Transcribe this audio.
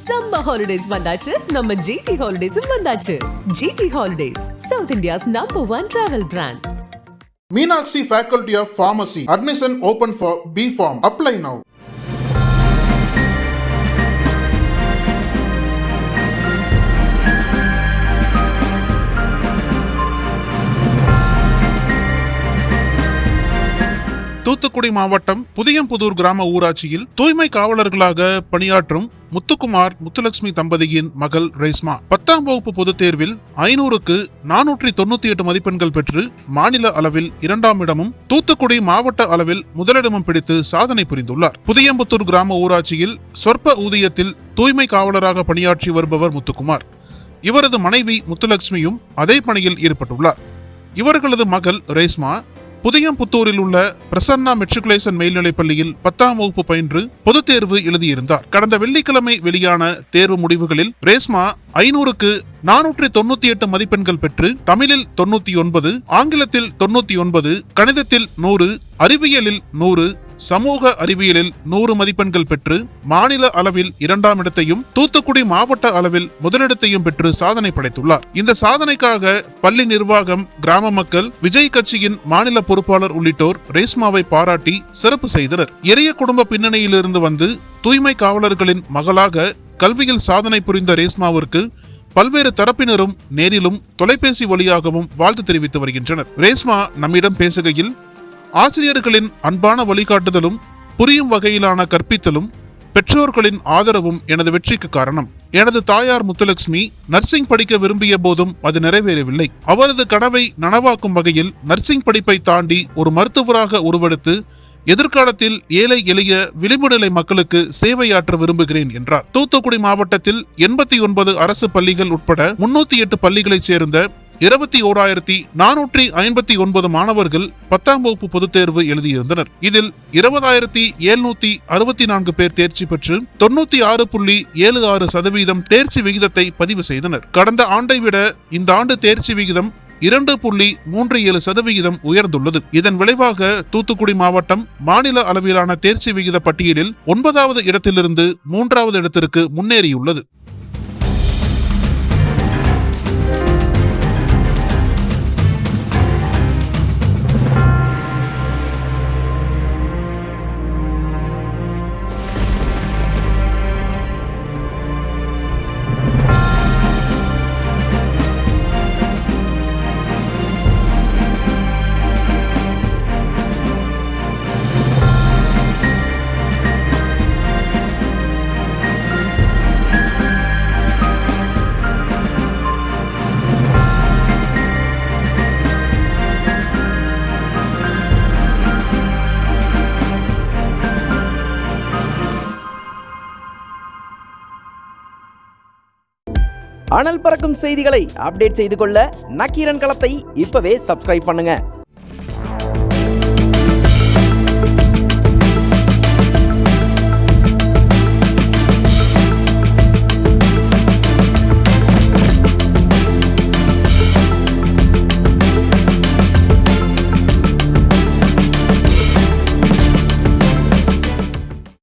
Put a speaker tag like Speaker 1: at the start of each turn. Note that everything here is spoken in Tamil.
Speaker 1: சம்மர் ஹாலிடேஸ் வந்தாச்சு, நம்ம ஜிடி ஹாலிடேஸும் வந்தாச்சு. GT holidays, south India's #1 travel brand.
Speaker 2: Meenakshi Faculty of Pharmacy. Admission open for B.Pharm. Apply now. Thoothukudi மாவட்டம் புதியம்புதூர் கிராம ஊராட்சியில் தூய்மை காவலர்களாக பணியாற்றும் முத்துக்குமார் முத்துலட்சுமி தம்பதியின் மகள் ரேஸ்மா 10ஆம் வகுப்பு பொதுத் தேர்வில் 500க்கு 498 மதிப்பெண்கள் பெற்று மாநில அளவில் 2ஆம் இடமும் தூத்துக்குடி மாவட்ட அளவில் முதலிடமும் பிடித்து சாதனை புரிந்துள்ளார். புதியம்புத்தூர் கிராம ஊராட்சியில் சொற்ப ஊதியத்தில் தூய்மை காவலராக பணியாற்றி வருபவர் முத்துக்குமார். இவரது மனைவி முத்துலட்சுமியும் அதே பணியில் ஈடுபட்டுள்ளார். இவர்களது மகள் ரேஸ்மா புதியம்புத்தூரில் உள்ள பிரசன்னா மெட்ரிகுலேஷன் மேல்நிலைப் பள்ளியில் 10ஆம் வகுப்பு பயின்று பொதுத் தேர்வு எழுதியிருந்தார். கடந்த வெள்ளிக்கிழமை வெளியான தேர்வு முடிவுகளில் ரேஸ்மா 500க்கு 498 மதிப்பெண்கள் பெற்று தமிழில் 99, ஆங்கிலத்தில் 99, கணிதத்தில் 100, அறிவியலில் 100, சமூக அறிவியலில் 100 மதிப்பெண்கள் பெற்று மாநில அளவில் 2ஆம் இடத்தையும் தூத்துக்குடி மாவட்ட அளவில் முதலிடத்தையும் பெற்று சாதனை படைத்துள்ளார். இந்த சாதனைக்காக பள்ளி நிர்வாகம், கிராம மக்கள், விஜய் கட்சியின் மாநில பொறுப்பாளர் உள்ளிட்டோர் ரேஸ்மாவை பாராட்டி சிறப்பு செய்தனர். எளிய குடும்ப பின்னணியிலிருந்து வந்து தூய்மை காவலர்களின் மகளாக கல்வியில் சாதனை புரிந்த ரேஸ்மாவிற்கு பல்வேறு தரப்பினரும் நேரிலும் தொலைபேசி வழியாகவும் வாழ்த்து தெரிவித்து வருகின்றனர். ரேஸ்மா நம்மிடம் பேசுகையில், ஆசிரியர்களின் அன்பான வழிகாட்டுதலும் புரியும் வகையிலான கற்பித்தலும் பெற்றோர்களின் ஆதரவும் எனது வெற்றிக்கு காரணம். எனது தாயார் முத்துலட்சுமி நர்சிங் படிக்க விரும்பிய போதும் அது நிறைவேறவில்லை. அவரது கனவை நனவாக்கும் வகையில் நர்சிங் படிப்பை தாண்டி ஒரு மருத்துவராக உருவெடுத்து எதிர்காலத்தில் ஏழை எளிய விளிம்பு நிலை மக்களுக்கு சேவையாற்ற விரும்புகிறேன் என்றார். தூத்துக்குடி மாவட்டத்தில் 89 அரசு பள்ளிகள் உட்பட 308 பள்ளிகளைச் சேர்ந்த 21,459 மாணவர்கள் 10ஆம் வகுப்பு பொதுத் தேர்வு எழுதியிருந்தனர். இதில் 20,764 பேர் தேர்ச்சி பெற்று 96.76% தேர்ச்சி விகிதத்தை பதிவு செய்தனர். கடந்த ஆண்டை விட இந்த ஆண்டு தேர்ச்சி விகிதம் 2.37% உயர்ந்துள்ளது. இதன் விளைவாக தூத்துக்குடி மாவட்டம் மாநில அளவிலான தேர்ச்சி விகித பட்டியலில் 9வது இடத்திலிருந்து 3வது இடத்திற்கு முன்னேறியுள்ளது.
Speaker 3: அனல் பறக்கும் செய்திகளை அப்டேட் செய்து கொள்ள நக்கீரன் களத்தை இப்பவே சப்ஸ்கிரைப் பண்ணுங்க.